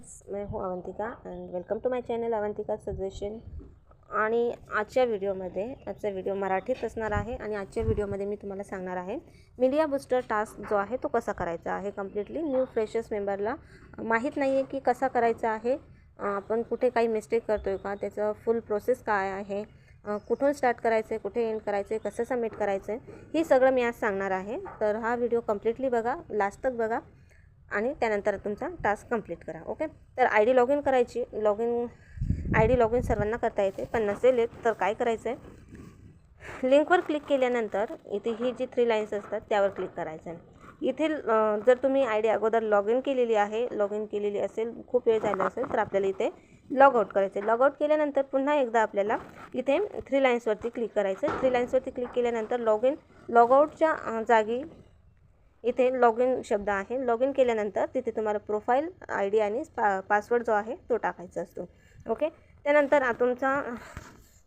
मैं हूँ Avantika and welcome to my channel Avantika suggestion. आणि आजच्या व्हिडिओ मराठीत असणार आहे आणि आजच्या व्हिडिओमध्ये मी तुम्हाला सांगणार आहे मीडिया बूस्टर टास्क जो आहे तो कसा करायचा आहे। कम्प्लीटली न्यू फ्रेशर्स मेंबरला माहीत नाही आहे की कसा करायचा आहे, आपण कुठे काही मिस्टेक करतोय का, त्याचं फुल प्रोसेस काय आहे, कुठून स्टार्ट करायचं आहे, कुठे एंड करायचं आहे, कसं सबमिट करायचं आहे, हे सगळं मी आज सांगणार आहे। तर हा व्हिडिओ कम्प्लीटली बघा, लास्ट तक बघा आणि त्यानंतर तुमचा टास्क कंप्लीट करा। ओके, तर आय डी लॉग इन करायची। आय डी लॉग इन सर्वांना करता येते, पण नसेल तर काय करायचं आहे, लिंकवर क्लिक केल्यानंतर इथे ही जी 3 लाईन्स असतात त्यावर क्लिक करायचं आहे। इथे जर तुम्ही आय डी अगोदर लॉग इन केलेली असेल, खूप वेळ झाला असेल, तर आपल्याला इथे लॉग आउट करायचं आहे। लॉग आउट केल्यानंतर पुन्हा एकदा आपल्याला इथे 3 लाईन्सवरती क्लिक करायचं आहे। 3 लाईन्सवरती क्लिक केल्यानंतर लॉग आउटच्या जागी इथे लॉग इन शब्द आहे। लॉग इन केल्यानंतर तिथे तुम्हाला प्रोफाईल आय डी आणि पासवर्ड जो आहे तो टाकायचा असतो। ओके, त्यानंतर तुमचा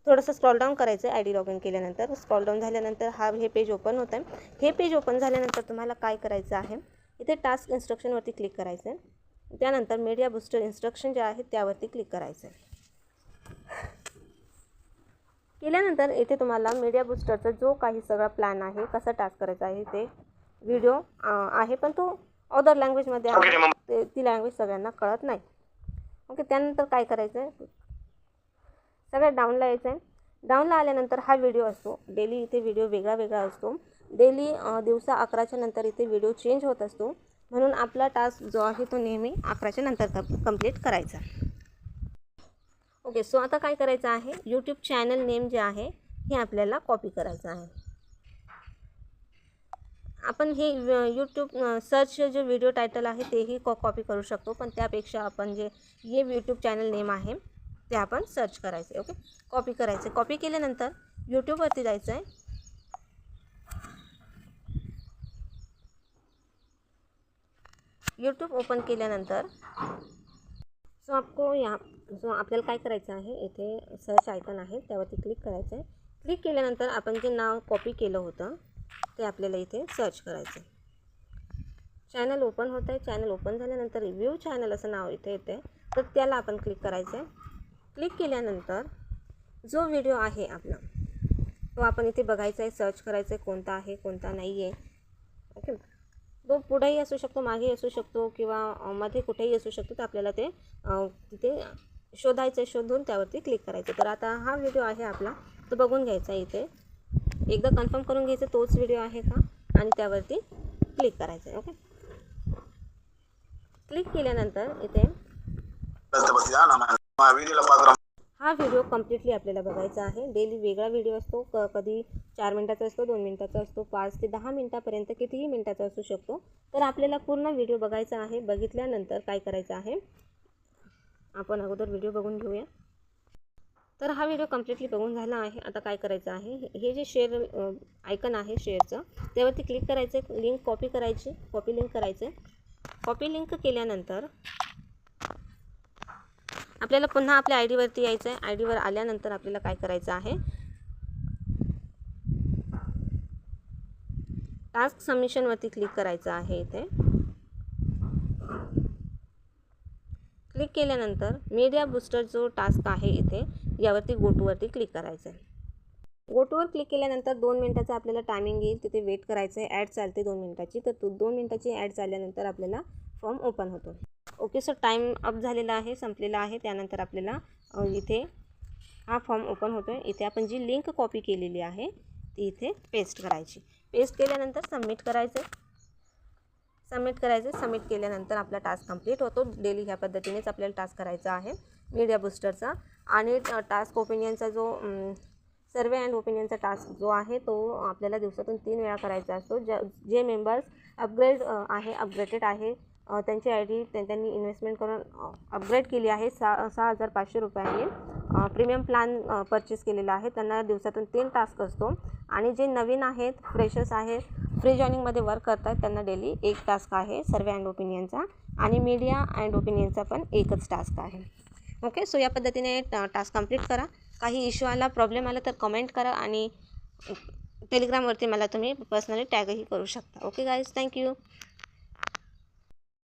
थोडंसं स्क्रॉल डाऊन करायचं आहे। आय डी लॉग इन केल्यानंतर स्क्रॉल डाऊन झाल्यानंतर हे पेज ओपन होतं आहे। हे पेज ओपन झाल्यानंतर तुम्हाला काय करायचं आहे, इथे टास्क इन्स्ट्रक्शनवरती क्लिक करायचं आहे। त्यानंतर मीडिया बूस्टर इन्स्ट्रक्शन जे आहे त्यावरती क्लिक करायचं आहे। केल्यानंतर इथे तुम्हाला मीडिया बूस्टरचा जो काही सगळा प्लॅन आहे, कसा टास्क करायचा आहे ते व्हिडिओ आहे, पण तो अदर लँग्वेजमध्ये आहे, ती लँग्वेज सगळ्यांना कळत नाही। ओके, त्यानंतर काय करायचं आहे, सगळ्यात डाऊनला यायचं आहे। डाऊनला आल्यानंतर हा व्हिडिओ असतो, डेली इथे व्हिडिओ वेगळा असतो। डेली दिवसा 11च्या नंतर इथे व्हिडिओ चेंज होत असतो, म्हणून आपला टास्क जो आहे तो नेहमी 11च्या नंतर कंप्लीट करायचा। ओके, सो आता काय करायचं आहे, यूट्यूब चॅनल नेम जे आहे हे आपल्याला कॉपी करायचं आहे। आपण हे यूट्यूब सर्च जे व्हिडिओ टायटल आहे तेही कॉपी करू शकतो, पण त्यापेक्षा आपण जे यूट्यूब चॅनल नेम आहे ते आपण सर्च करायचं। ओके, कॉपी करायचं। कॉपी केल्यानंतर यूट्यूबवरती जायचं आहे। यूट्यूब ओपन केल्यानंतर आपल्याला काय करायचं आहे, इथे सर्च आयकन आहे त्यावरती क्लिक करायचं आहे। क्लिक केल्यानंतर आपण जे नाव कॉपी केलं होतं ते आपल्याला इथे सर्च करायचं आहे। चॅनल ओपन होतं आहे। चॅनल ओपन झाल्यानंतर रिव्ह्यू चॅनल असं नाव इथे येते, तर त्याला आपण क्लिक करायचं आहे। क्लिक केल्यानंतर जो व्हिडिओ आहे आपला तो आपण इथे बघायचा आहे, सर्च करायचं आहे कोणता आहे कोणता नाही आहे। ओके, तो पुढेही असू शकतो, मागेही असू शकतो, किंवा मध्ये कुठेही असू शकतो, तर आपल्याला ते तिथे शोधायचं आहे। शोधून त्यावरती क्लिक करायचं। तर आता हा व्हिडिओ आहे आपला, तो बघून घ्यायचा आहे। इथे एकदा कन्फर्म करून घ्यायचं तोच व्हिडिओ आहे का, आणि त्यावरती क्लिक करायचं आहे। ओके, क्लिक केल्यानंतर इथे हा व्हिडिओ कम्प्लीटली आपल्याला बघायचा आहे। डेली वेगळा व्हिडिओ असतो, कधी 4 मिनिटाचा असतो, 2 मिनिटाचा असतो, 5 ते 10 मिनिटापर्यंत कितीही मिनिटाचा असू शकतो। तर आपल्याला पूर्ण व्हिडिओ बघायचा आहे। बघितल्यानंतर काय करायचं आहे, आपण अगोदर व्हिडिओ बघून घेऊया। तर हा व्हिडिओ कम्प्लीटली बघून झाला आहे। आता काय करायचं आहे, हे जे शेअर आयकन आहे शेअरचं त्यावरती क्लिक करायचं आहे। लिंक कॉपी करायची, कॉपी लिंक करायचं आहे। कॉपी लिंक केल्यानंतर आपल्याला पुन्हा आपल्या आय डीवरती यायचं आहे। आय डीवर आल्यानंतर आपल्याला काय करायचं आहे, टास्क सबमिशनवरती क्लिक करायचं आहे। इथे क्लिक केल्यानंतर मीडिया बूस्टर जो टास्क आहे इथे यावरती गोटूवरती क्लिक करायचं आहे। गोटूवर क्लिक केल्यानंतर 2 मिनिटाचा आपल्याला टायमिंग येईल, तिथे वेट करायचं आहे। ॲड चालते 2 मिनिटाची, तर 2 मिनिटाची ॲड चालल्यानंतर आपल्याला फॉर्म ओपन होतो। ओके, सो टाईम अप झालेला आहे, संपलेला आहे। त्यानंतर आपल्याला इथे हा फॉर्म ओपन होतो आहे। इथे आपण जी लिंक कॉपी केलेली आहे ती इथे पेस्ट करायची। पेस्ट केल्यानंतर सबमिट करायचं। सबमिट केल्यानंतर आपला टास्क कंप्लीट होतो। डेली ह्या पद्धतीनेच आपल्याला टास्क करायचा आहे मीडिया बूस्टरचा। आणि टास्क ओपिनियनचा जो सर्वे अँड ओपिनियनचा टास्क जो आहे तो आपल्याला दिवसातून 3 वेळा करायचा असतो। जे मेंबर्स अपग्रेडेड आहे, त्यांची आय डी त्यांनी इन्व्हेस्टमेंट करून अपग्रेड केली आहे, 6,500 रुपयांनी प्रीमियम प्लॅन परचेस केलेला आहे, त्यांना दिवसातून 3 टास्क असतो। आणि जे नवीन आहेत, फ्रेशर्स आहेत, फ्री जॉईनिंगमध्ये वर्क करतात, त्यांना डेली 1 टास्क आहे सर्वे अँड ओपिनियनचा, आणि मीडिया अँड ओपिनियनचा पण 1च टास्क आहे। ओके, सो या पद्धतीने टास्क कंप्लीट करा। काही इश्यू आला, प्रॉब्लेम आला तर कमेंट करा, आणि टेलिग्रामवरती मला तुम्ही पर्सनली टॅगही करू शकता। Okay guys, thank you.